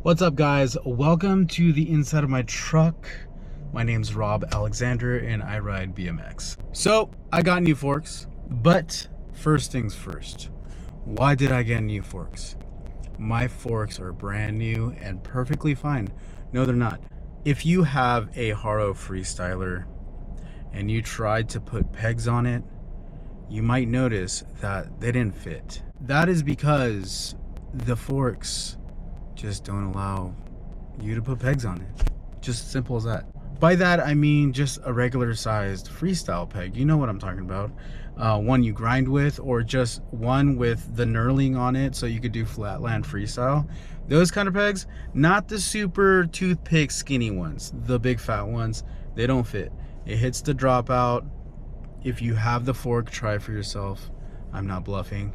What's up, guys? Welcome to the inside of my truck. My name's Rob Alexander and I ride BMX. So I got new forks, but first things first, why did I get new forks? My forks are brand new and perfectly fine. No, they're not. If you have a Haro Freestyler and you tried to put pegs on it, you might notice that they didn't fit. That is because the forks just don't allow you to put pegs on it. Just simple as that. By that I mean just a regular sized freestyle peg. You know what I'm talking about. One you grind with, or just one with the knurling on it so you could do flatland freestyle. Those kind of pegs, not the super toothpick skinny ones, the big fat ones. They don't fit. It hits the dropout. If you have the fork, try it for yourself. I'm not bluffing.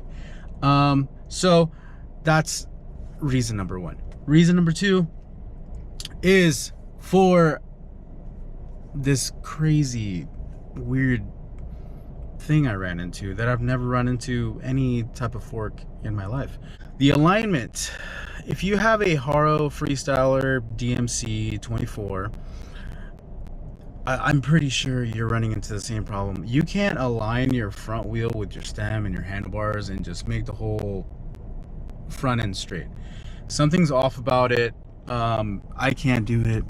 So that's reason number one. Reason number two is for this crazy weird thing I ran into that I've never run into any type of fork in my life. The alignment. If you have a Haro Freestyler DMC 24, I'm pretty sure you're running into the same problem. You can't align your front wheel with your stem and your handlebars and just make the whole front end straight. Something's off about it. I can't do it,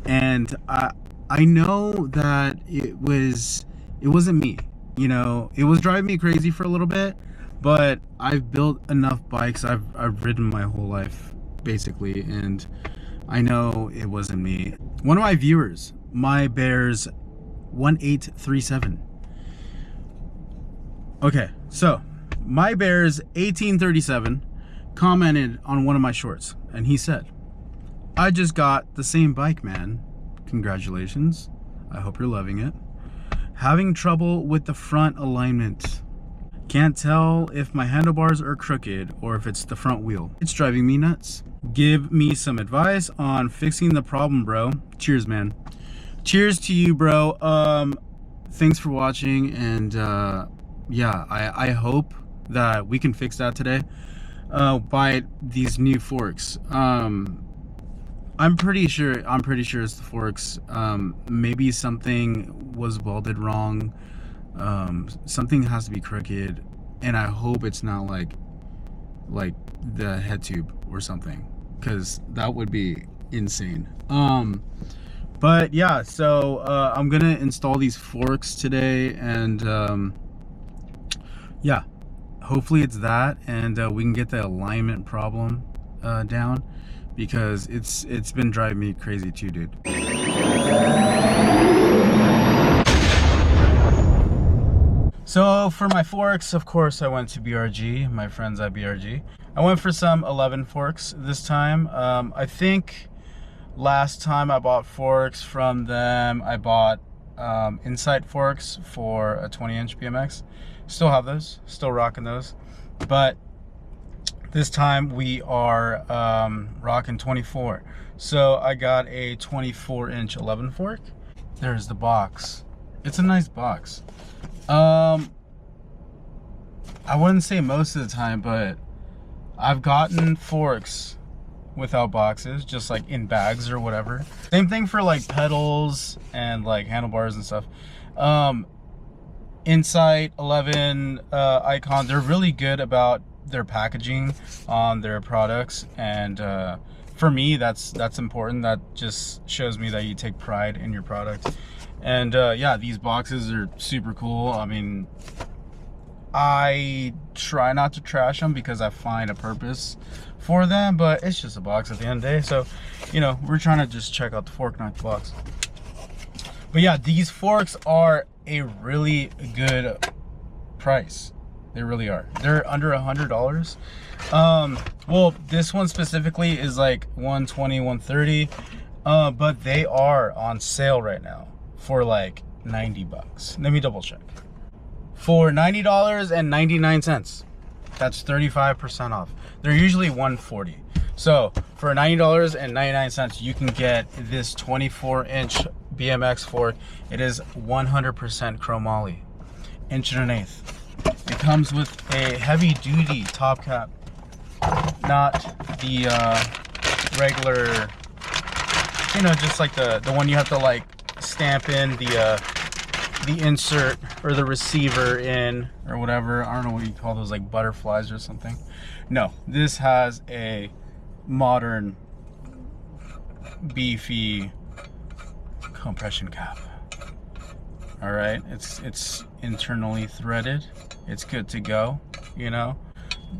and I know that it wasn't me. You know, it was driving me crazy for a little bit, but I've built enough bikes. I've ridden my whole life basically, and I know it wasn't me. One of my viewers, my Bears 1837. Okay, so my Bears 1837 commented on one of my shorts, and he said, "I just got the same bike, man. Congratulations. I hope you're loving it. Having trouble with the front alignment. Can't tell if my handlebars are crooked or if it's the front wheel. It's driving me nuts. Give me some advice on fixing the problem, bro. Cheers, man." Cheers to you, bro. Thanks for watching, and yeah, I hope that we can fix that today. By these new forks. I'm pretty sure it's the forks. Maybe something was welded wrong. Something has to be crooked, and I hope it's not like the head tube or something, because that would be insane. But yeah, so I'm gonna install these forks today, and yeah, hopefully it's that, and we can get the alignment problem down, because it's been driving me crazy too, dude. So for my forks, of course, I went to BRG, my friends at BRG. I went for some 11 forks this time. I think last time I bought forks from them, I bought Insight forks for a 20-inch BMX. Still have those, still rocking those, but this time we are rocking 24. So I got a 24-inch 11 fork. There's the box. It's a nice box. I wouldn't say most of the time, but I've gotten forks without boxes, just like in bags or whatever. Same thing for like pedals and like handlebars and stuff. Insight 11 Icon, they're really good about their packaging on their products, and for me that's important. That just shows me that you take pride in your product. And yeah, these boxes are super cool. I mean, I try not to trash them because I find a purpose for them, but it's just a box at the end of the day. So, you know, we're trying to just check out the fork, not the box. But yeah, these forks are a really good price. They really are. They're under $100. Well, this one specifically is like $120, $130, but they are on sale right now for like $90. Let me double check. For $90.99. That's 35% off. They're usually $140. So for $90.99, you can get this 24-inch BMX fork. It is 100% chromoly, 1.1 inch. It comes with a heavy duty top cap, not the regular, you know, just like the one you have to like stamp in the insert or the receiver in or whatever. I don't know what you call those, like butterflies or something. No, this has a modern beefy compression cap. All right, it's internally threaded. It's good to go, you know.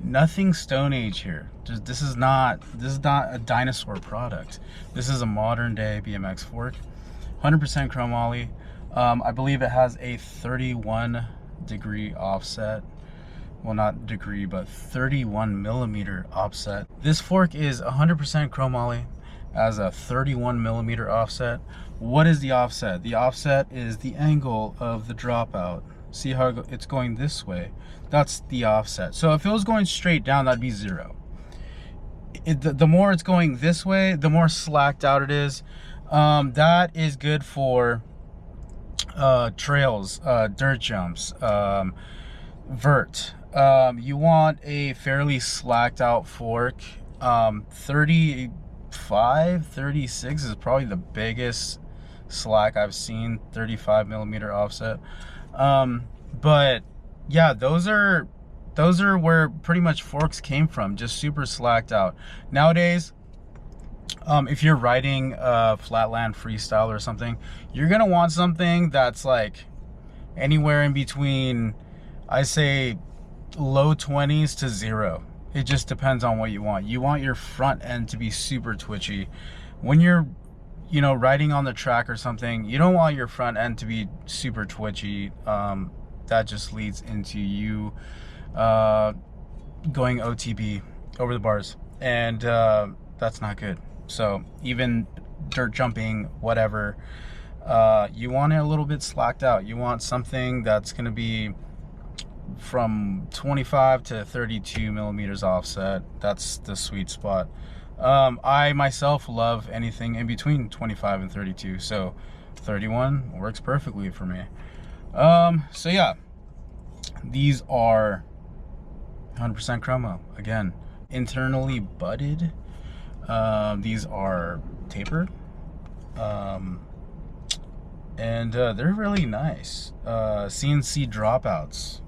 Nothing Stone Age here. This is not a dinosaur product. This is a modern day BMX fork, 100% chromoly. I believe it has a 31-degree offset. Well, not degree, but 31mm offset. This fork is 100% chromoly, has a 31mm offset. What is the offset? The offset is the angle of the dropout. See how it's going this way? That's the offset. So if it was going straight down, that'd be 0. The more it's going this way, the more slacked out it is. That is good for trails, dirt jumps, vert. You want a fairly slacked out fork. 35, 36 is probably the biggest slack I've seen, 35mm offset. But yeah, those are where pretty much forks came from, just super slacked out. Nowadays, if you're riding flatland freestyle or something, you're gonna want something that's like anywhere in between, I say, low 20s to 0. It just depends on what you want. You want your front end to be super twitchy. When you're, you know, riding on the track or something, you don't want your front end to be super twitchy. That just leads into you going OTB, over the bars, and that's not good. So even dirt jumping, whatever, you want it a little bit slacked out. You want something that's going to be from 25 to 32mm offset. That's the sweet spot. I myself love anything in between 25 and 32, so 31 works perfectly for me. So yeah, these are 100% chromo. Again, internally butted. These are tapered, and they're really nice. CNC dropouts.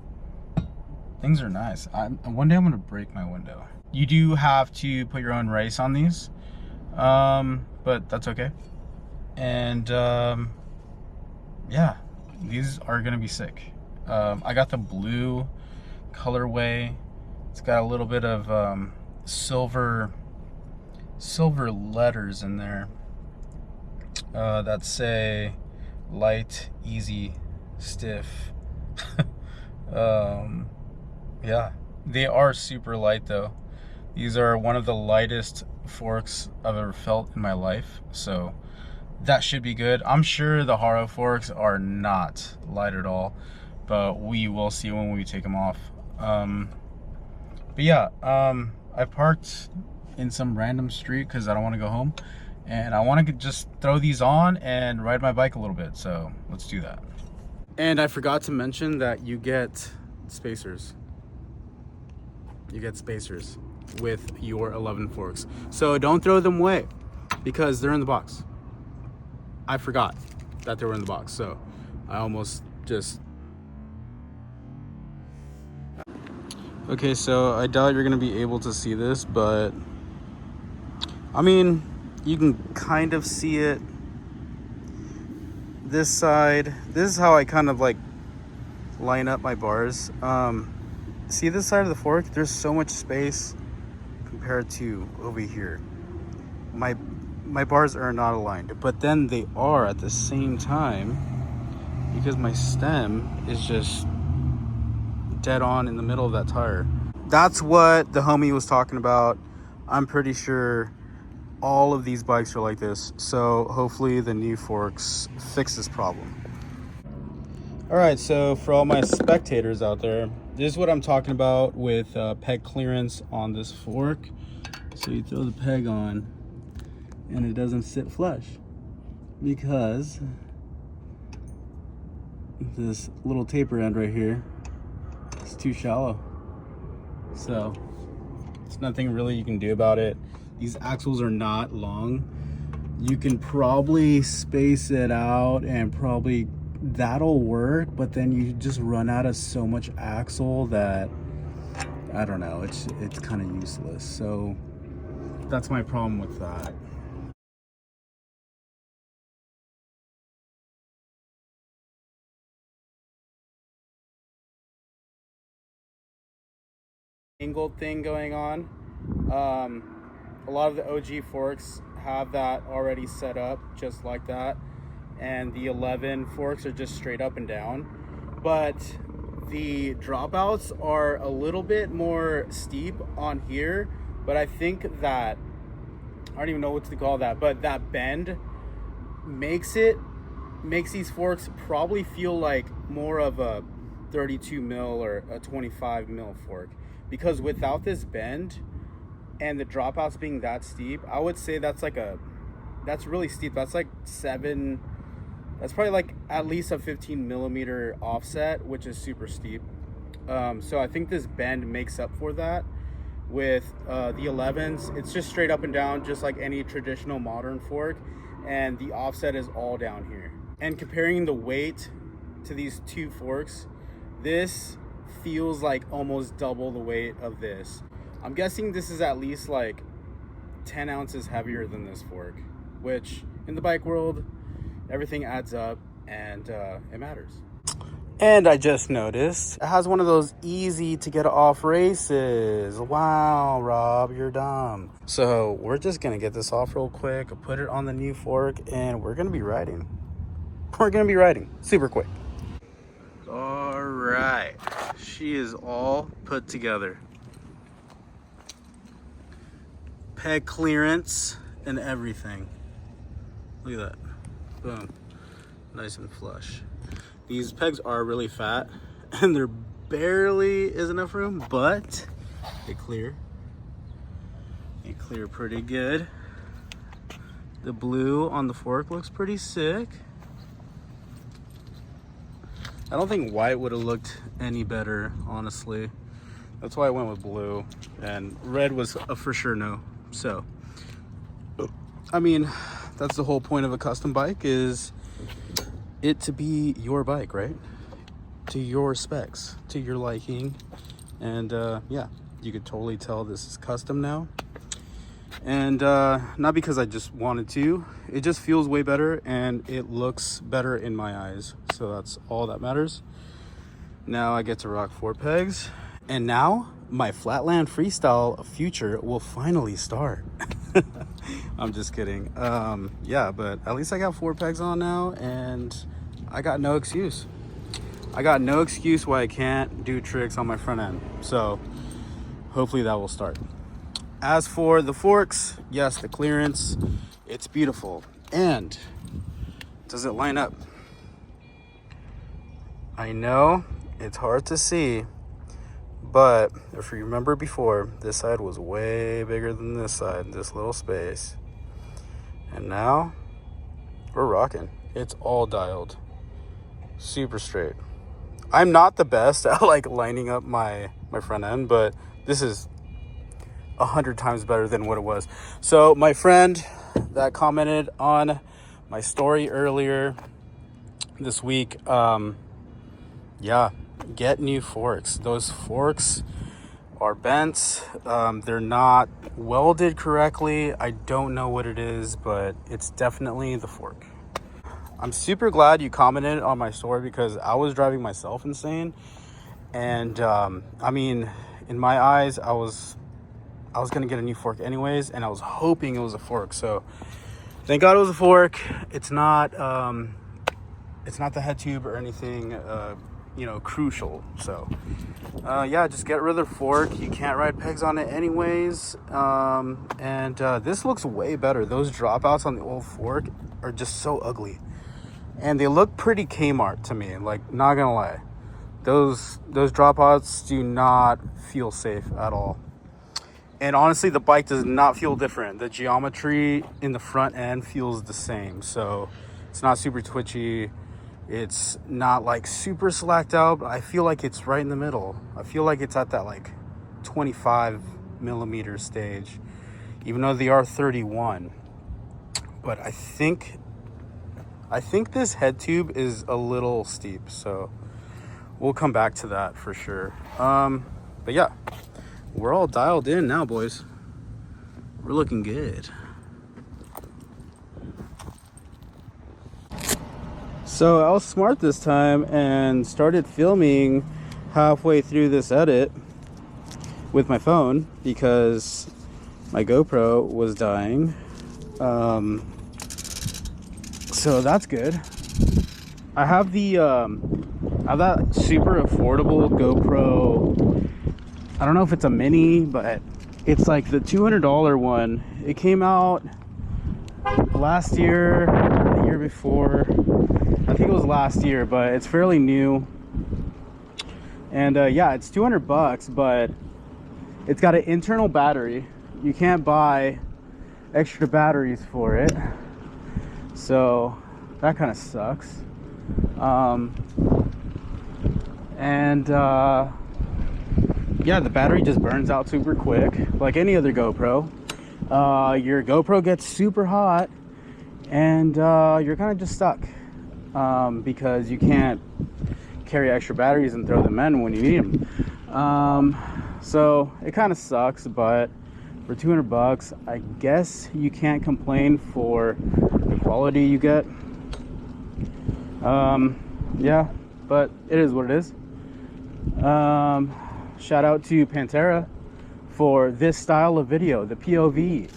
Things are nice. One day I'm gonna break my window. You do have to put your own race on these, but that's okay. And yeah, these are gonna be sick. I got the blue colorway. It's got a little bit of silver letters in there that say light, easy, stiff. Yeah, they are super light though. These are one of the lightest forks I've ever felt in my life, so that should be good. I'm sure the Haro forks are not light at all, but we will see when we take them off. But yeah, I parked in some random street because I don't want to go home, and I want to just throw these on and ride my bike a little bit, so let's do that. And I forgot to mention that you get spacers. You get spacers with your 11 forks, so don't throw them away because they're in the box. I forgot that they were in the box, so I almost just... Okay, so I doubt you're gonna be able to see this, but I mean, you can kind of see it. This side, this is how I kind of like line up my bars. See this side of the fork? There's so much space compared to over here. My bars are not aligned, but then they are at the same time because my stem is just dead on in the middle of that tire. That's what the homie was talking about. I'm pretty sure all of these bikes are like this, so hopefully the new forks fix this problem. All right, so for all my spectators out there, this is what I'm talking about with peg clearance on this fork. So you throw the peg on and it doesn't sit flush because this little taper end right here is too shallow. So it's nothing really you can do about it. These axles are not long. You can probably space it out and probably that'll work, but then you just run out of so much axle that I don't know, it's kind of useless. So that's my problem with that. Angled thing going on. A lot of the OG forks have that already set up just like that, and the 11 forks are just straight up and down, but the dropouts are a little bit more steep on here. But I think that, I don't even know what to call that, but that bend makes these forks probably feel like more of a 32 mil or a 25 mil fork, because without this bend and the dropouts being that steep, I would say that's really steep. That's like that's probably like at least a 15 millimeter offset, which is super steep. So I think this bend makes up for that. With the 11s, it's just straight up and down, just like any traditional modern fork, and the offset is all down here. And comparing the weight to these two forks, this feels like almost double the weight of this. I'm guessing this is at least like 10 ounces heavier than this fork, which in the bike world, everything adds up, and it matters. And I just noticed it has one of those easy to get off races. Wow, Rob, you're dumb. So we're just gonna get this off real quick, put it on the new fork, and we're gonna be riding. We're gonna be riding super quick. All right, she is all put together. Peg clearance and everything. Look at that. Boom. Nice and flush. These pegs are really fat and there barely is enough room, but they clear. They clear pretty good. The blue on the fork looks pretty sick. I don't think white would have looked any better, honestly. That's why I went with blue, and red was a for sure no. So, I mean, that's the whole point of a custom bike, is it to be your bike, right? To your specs, to your liking. And yeah, you could totally tell this is custom now. And not because I just wanted to, it just feels way better and it looks better in my eyes. So that's all that matters. Now I get to rock 4 pegs, and now my flatland freestyle future will finally start. I'm just kidding. Yeah, but at least I got 4 pegs on now, and I got no excuse. I got no excuse why I can't do tricks on my front end. So hopefully that will start. As for the forks, yes, the clearance, it's beautiful. And does it line up? I know it's hard to see, but if you remember before, this side was way bigger than this side, this little space. And now we're rocking. It's all dialed, super straight. I'm not the best at like lining up my front end, but this is 100 times better than what it was. So my friend that commented on my story earlier this week, yeah, get new forks. Those forks are bent. They're not welded correctly. I don't know what it is, but it's definitely the fork. I'm super glad you commented on my story, because I was driving myself insane. And I mean, in my eyes, I was gonna get a new fork anyways, and I was hoping it was a fork. So thank God it was a fork. It's not the head tube or anything crucial. So yeah, just get rid of the fork. You can't ride pegs on it anyways. And this looks way better. Those dropouts on the old fork are just so ugly, and they look pretty Kmart to me, like, not gonna lie. Those dropouts do not feel safe at all. And honestly, the bike does not feel different. The geometry in the front end feels the same. So it's not super twitchy. It's not like super slacked out, but I feel like it's right in the middle. I feel like it's at that like 25 millimeter stage. even though they are 31. But I think this head tube is a little steep, so we'll come back to that for sure. But yeah, we're all dialed in now, boys. We're looking good. So I was smart this time and started filming halfway through this edit with my phone because my GoPro was dying. So that's good. I have that super affordable GoPro. I don't know if it's a mini, but it's like the $200 one. It came out last year, the year before. I think it was last year, but it's fairly new. And yeah, it's 200 bucks, but it's got an internal battery. You can't buy extra batteries for it, so that kind of sucks. Yeah, the battery just burns out super quick, like any other GoPro. Your GoPro gets super hot, and you're kind of just stuck because you can't carry extra batteries and throw them in when you need them. So it kind of sucks, but for 200 bucks, I guess you can't complain for the quality you get. Yeah, but it is what it is. Shout out to Pantera for this style of video, the POV.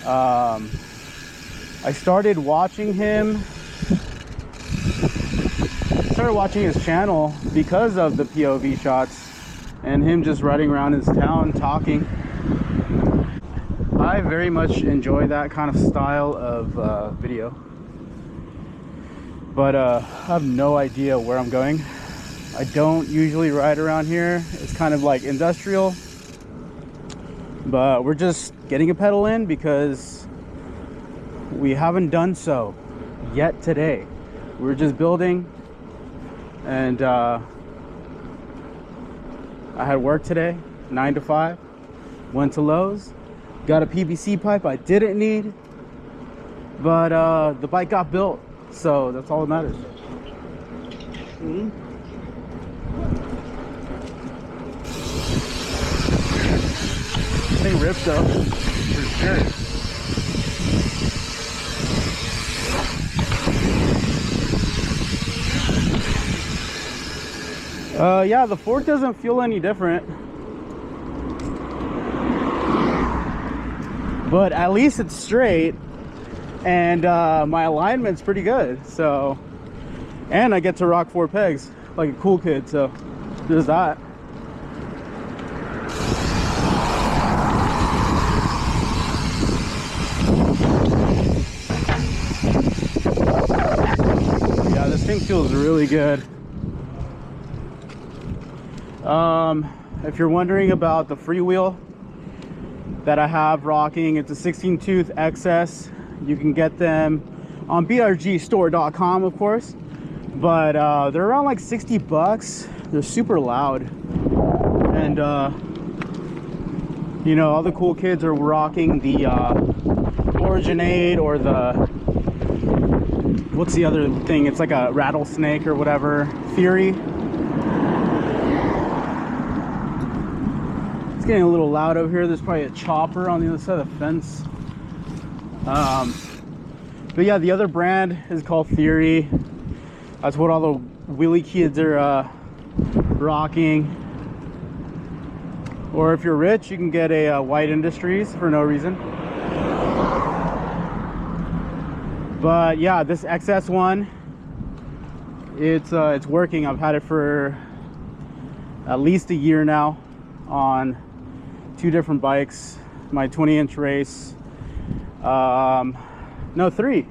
I started watching his channel because of the POV shots and him just riding around his town talking. I very much enjoy that kind of style of video, but I have no idea where I'm going. I don't usually ride around here. It's kind of like industrial, but we're just getting a pedal in because we haven't done so yet today. We're just building, and I had work today, 9 to 5. Went to Lowe's, got a PVC pipe I didn't need, but the bike got built, so that's all that matters. Thing ripped though, for sure. Yeah, the fork doesn't feel any different, but at least it's straight, and my alignment's pretty good. So, and I get to rock 4 pegs like a cool kid, so there's that. Yeah, this thing feels really good. If you're wondering about the freewheel that I have rocking, it's a 16 tooth XS. You can get them on brgstore.com, of course, but they're around like 60 bucks. They're super loud, and you know, all the cool kids are rocking the Originate, or the, what's the other thing, it's like a rattlesnake or whatever, Theory. Getting a little loud over here. There's probably a chopper on the other side of the fence. But yeah, the other brand is called Theory. That's what all the wheelie kids are rocking. Or if you're rich, you can get a White Industries for no reason. But yeah, this XS one, it's working. I've had it for at least a year now on 2 different bikes. My 20-inch race, no, 3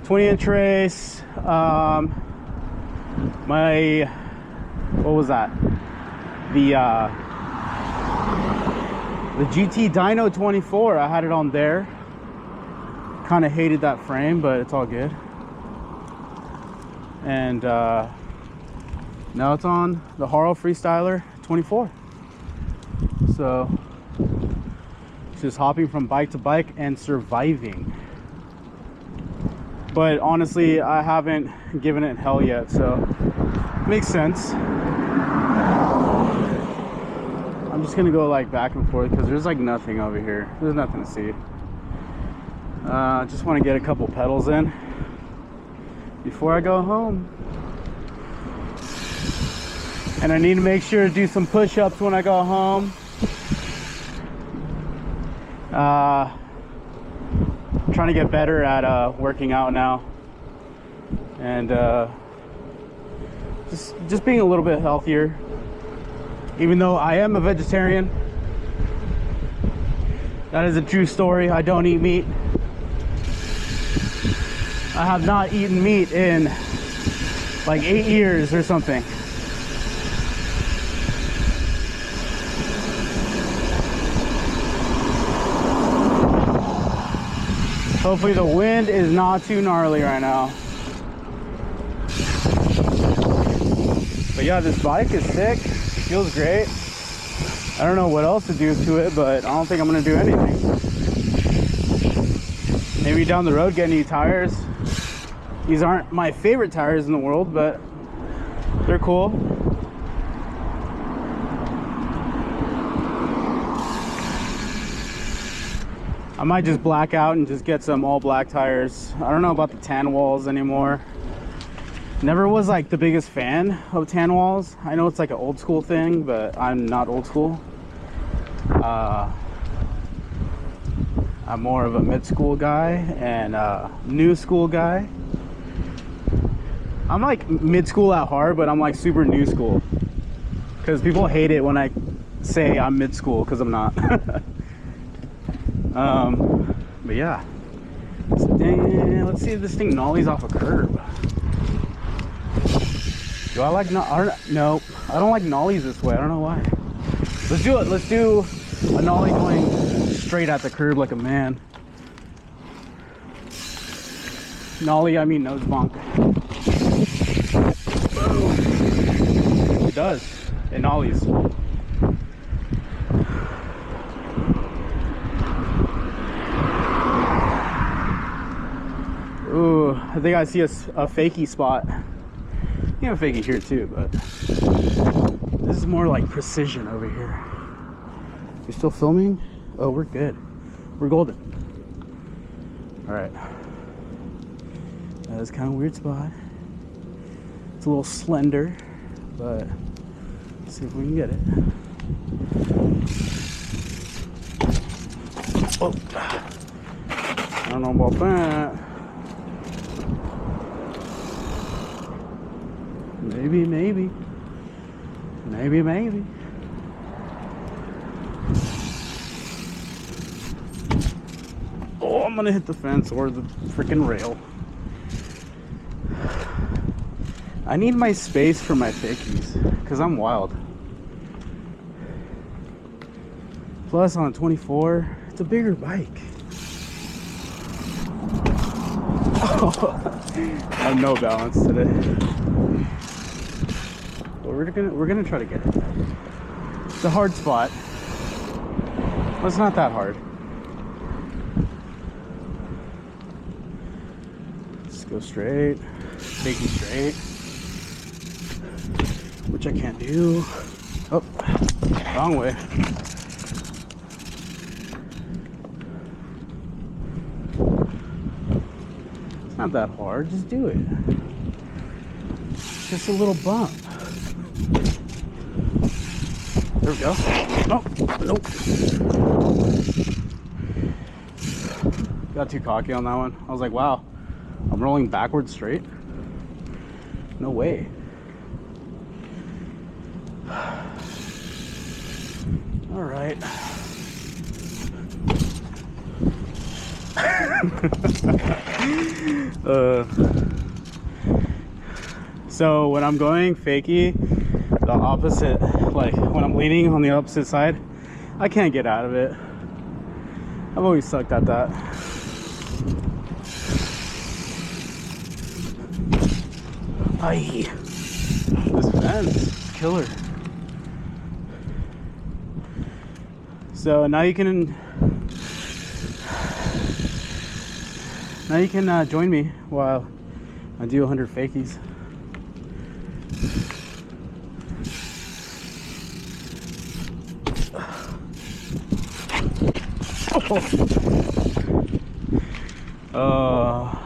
20-inch race, my, what was that, the GT Dyno 24, I had it on there. Kind of hated that frame, but it's all good. And now it's on the Haro Freestyler 24. So just hopping from bike to bike and surviving. But honestly, I haven't given it hell yet, so makes sense. I'm just gonna go like back and forth because there's like nothing over here. There's nothing to see. Just want to get a couple pedals in before I go home. And I need to make sure to do some push-ups when I go home. Trying to get better at working out now, and just being a little bit healthier, even though I am a vegetarian. That is a true story. I don't eat meat. I have not eaten meat in like 8 years or something. Hopefully the wind is not too gnarly right now. But yeah, this bike is sick. It feels great. I don't know what else to do to it, but I don't think I'm gonna do anything. Maybe down the road get new tires. These aren't my favorite tires in the world, but they're cool. I might just black out and just get some all black tires. I don't know about the tan walls anymore. Never was like the biggest fan of tan walls. I know it's like an old school thing, but I'm not old school. I'm more of a mid-school guy and new school guy. I'm like mid-school at heart, but I'm like super new school. Because people hate it when I say I'm mid-school, because I'm not. But yeah, let's see if this thing nollies off a curb. Do I like no? I don't like nollies this way. I don't know why. Let's do it. Let's do a nollie going straight at the curb like a man. Nollie, I mean nose bonk. Boom. It does. It nollies. Ooh, I think I see a fakie spot. You have a fakie here too, but this is more like precision over here. You still filming? Oh, we're good. We're golden. All right. That is kind of a weird spot. It's a little slender, but let's see if we can get it. Oh, I don't know about that. Maybe. Oh, I'm gonna hit the fence or the freaking rail. I need my space for my fakies because I'm wild. Plus on a 24, it's a bigger bike. Oh, I have no balance today. But we're gonna try to get it. It's a hard spot. Well, it's not that hard. Let's go straight. Take you straight. Which I can't do. Oh, wrong way. It's not that hard, just do it. Just a little bump. There we go. Oh, nope. Got too cocky on that one. I was like, wow, I'm rolling backwards straight? No way. All right. So when I'm going fakie, the opposite, like when I'm leaning on the opposite side, I can't get out of it. I've always sucked at that. Aye. This fence is killer. So now you can Now you can join me while I do 100 fakies.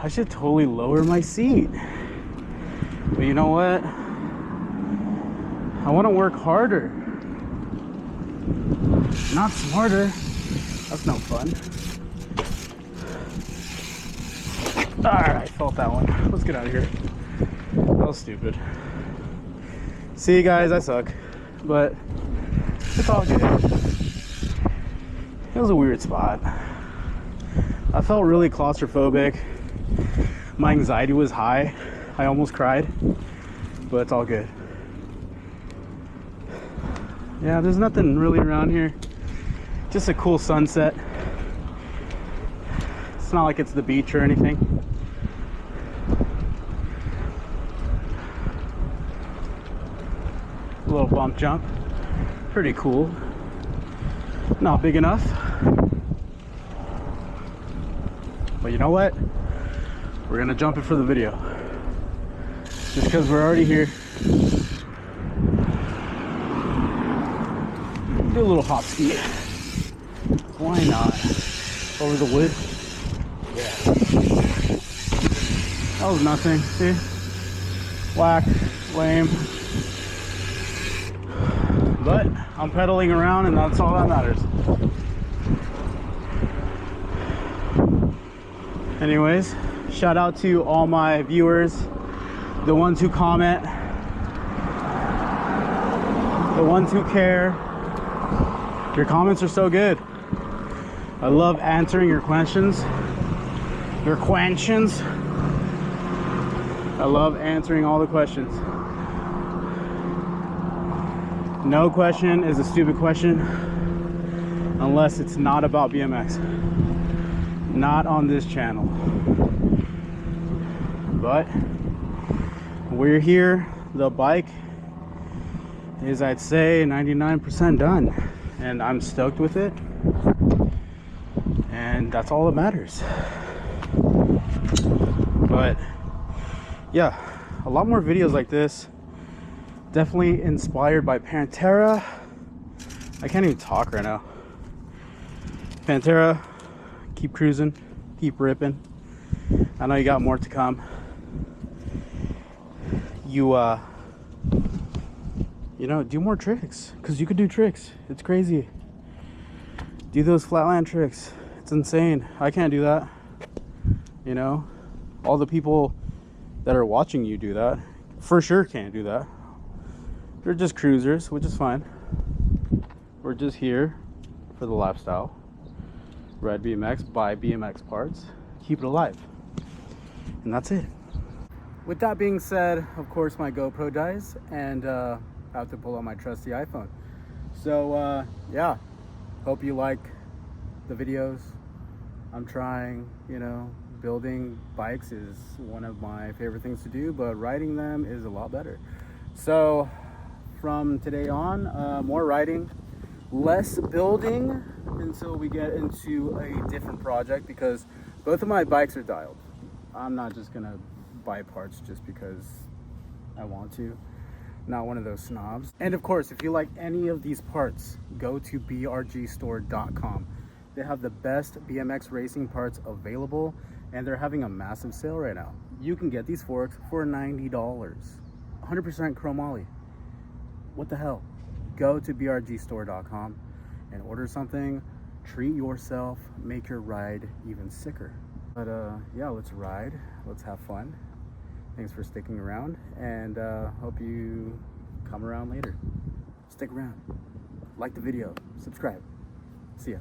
I should totally lower my seat. But you know what? I want to work harder, not smarter. That's no fun. Alright, I felt that one. Let's get out of here. That was stupid. See you guys, I suck. But it's all good. It was a weird spot. I felt really claustrophobic. My anxiety was high. I almost cried. But it's all good. Yeah, there's nothing really around here. Just a cool sunset. It's not like it's the beach or anything. A little bump jump. Pretty cool. Not big enough. But you know what? We're gonna jump it for the video. Just because we're already here. Do a little hop ski. Why not? Over the wood. Yeah. That was nothing. See? Whack. Lame. But I'm pedaling around and that's all that matters. Anyways, shout out to all my viewers, the ones who comment, the ones who care. Your comments are so good. I love answering your questions. I love answering all the questions. No question is a stupid question unless it's not about BMX. Not on this channel. But we're here. The bike is, I'd say, 99% done. And I'm stoked with it. And that's all that matters. But yeah, a lot more videos like this. Definitely inspired by Pantera. I can't even talk right now. Pantera, keep cruising, keep ripping. I know you got more to come. You know, do more tricks, because you could do tricks. It's crazy. Do those flatland tricks. It's insane. I can't do that. You know, all the people that are watching you do that for sure can't do that. They're just cruisers, which is fine. We're just here for the lifestyle. Ride BMX, buy BMX parts, keep it alive. And that's it. With that being said, of course my GoPro dies and I have to pull out my trusty iPhone. So yeah, hope you like the videos. I'm trying, you know, building bikes is one of my favorite things to do, but riding them is a lot better. So from today on, more riding, less building until we get into a different project, because both of my bikes are dialed. I'm not just gonna buy parts just because I want to. Not one of those snobs. And of course, if you like any of these parts, go to brgstore.com. They have the best BMX racing parts available, and they're having a massive sale right now. You can get these forks for $90. 100% chromoly. What the hell? Go to brgstore.com and order something, treat yourself, make your ride even sicker. But yeah, let's ride, let's have fun. Thanks for sticking around, and hope you come around later. Stick around, like the video, subscribe. See ya.